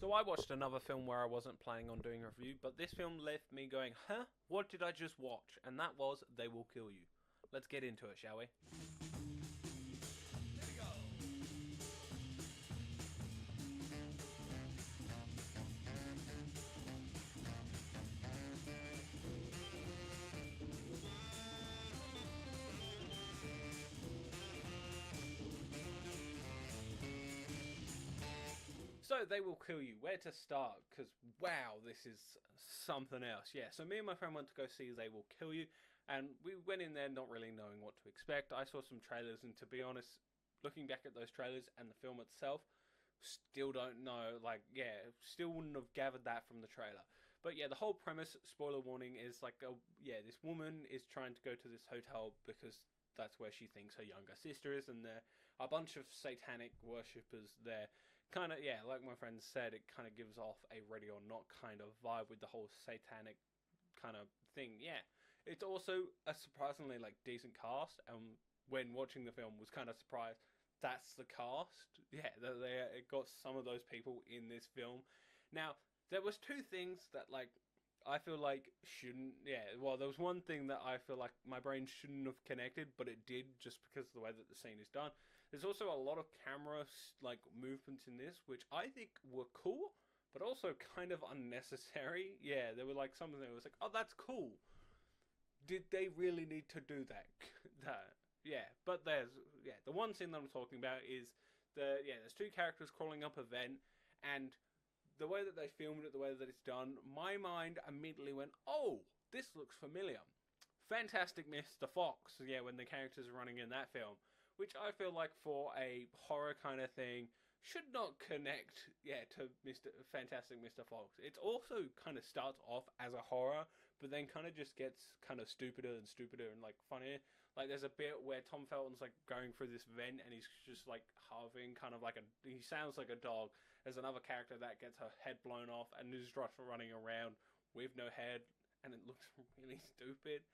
So I watched another film where I wasn't planning on doing a review, but this film left me going, huh? What did I just watch? And that was They Will Kill You. Let's get into it, shall we? So They Will Kill You. Where to start? Because wow, this is something else. Yeah. So me and my friend went to go see They Will Kill You, and we went in there not really knowing what to expect. I saw some trailers, and to be honest, looking back at those trailers and the film itself, still don't know. Like, yeah, still wouldn't have gathered that from the trailer. But yeah, the whole premise, spoiler warning, is like, this woman is trying to go to this hotel because that's where she thinks her younger sister is, and there are a bunch of satanic worshippers there. Kind of, yeah, like my friend said, it kind of gives off a ready or not kind of vibe with the whole satanic kind of thing. Yeah, it's also a surprisingly like decent cast, and when watching the film, was kind of surprised that's the cast. Yeah, they got some of those people in this film. Now, there was two things that like I feel like shouldn't. Yeah, well, there was one thing that I feel like my brain shouldn't have connected, but it did just because of the way that the scene is done. There's also a lot of camera like movements in this, which I think were cool, but also kind of unnecessary. Yeah, there were like something that was like, oh, that's cool. Did they really need to do that? that yeah, but the one scene that I'm talking about is there's two characters crawling up a vent, and the way that they filmed it, the way that it's done, my mind immediately went, oh, this looks familiar. Fantastic Mr. Fox, yeah, when the characters are running in that film, which I feel like for a horror kind of thing should not connect, yeah, to Mr. Fantastic Mr. Fox. It also kind of starts off as a horror, but then kind of just gets kind of stupider and like funnier. Like there's a bit where Tom Felton's like going through this vent and he's just like halving, kind of like he sounds like a dog. There's another character that gets her head blown off and is just running around with no head, and it looks really stupid.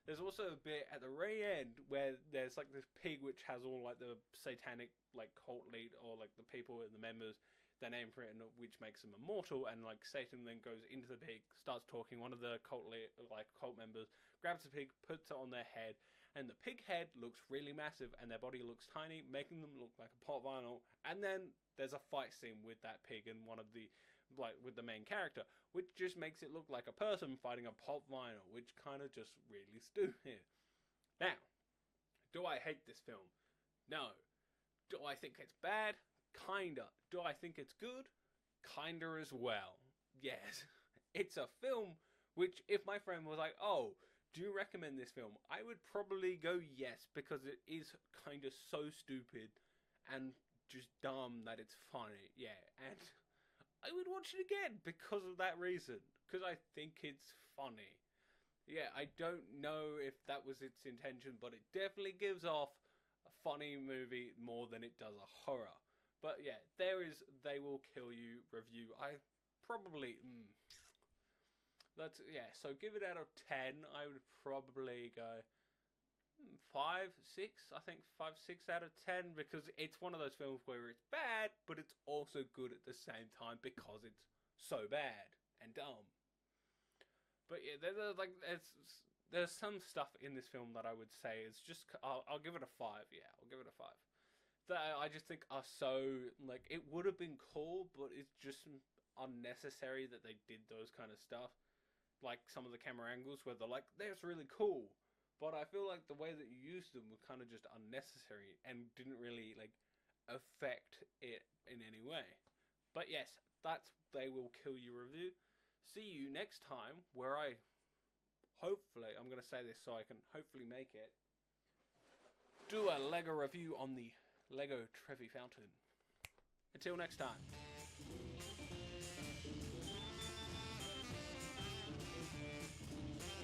There's also a bit at the very end where there's like this pig which has all like the satanic like cult lead or like the people and the members their name for it, and which makes them immortal. And like Satan then goes into the pig, starts talking. One of the cult members grabs the pig, puts it on their head, and the pig head looks really massive, and their body looks tiny, making them look like a pot vinyl. And then there's a fight scene with that pig and one of the like with the main character, which just makes it look like a person fighting a pop vinyl, which kind of just really stupid. Now, do I hate this film? No. Do I think it's bad? Kinda. Do I think it's good? Kinda as well. Yes. It's a film which, if my friend was like, oh, do you recommend this film? I would probably go yes, because it is kind of so stupid and just dumb that it's funny. Yeah, and I would watch it again because of that reason. Because I think it's funny. Yeah, I don't know if that was its intention, but it definitely gives off a funny movie more than it does a horror. But yeah, there is They Will Kill You review. I probably that's yeah. So give it out of 10. I would probably go 5, 6. I think 5, 6 out of 10, because it's one of those films where it's bad, but it's also good at the same time because it's so bad and dumb. But yeah, there's some stuff in this film that I would say is just I'll give it a 5. Yeah, I'll give it a 5. That I just think are so like it would have been cool, but it's just unnecessary that they did those kind of stuff. Like some of the camera angles where they're like, "That's really cool," but I feel like the way that you used them were kind of just unnecessary and didn't really like affect it in any way. But yes, that's They Will Kill You review. See you next time, where I hopefully, I'm going to say this so I can hopefully make it, do a Lego review on the Lego Trevi Fountain. Until next time.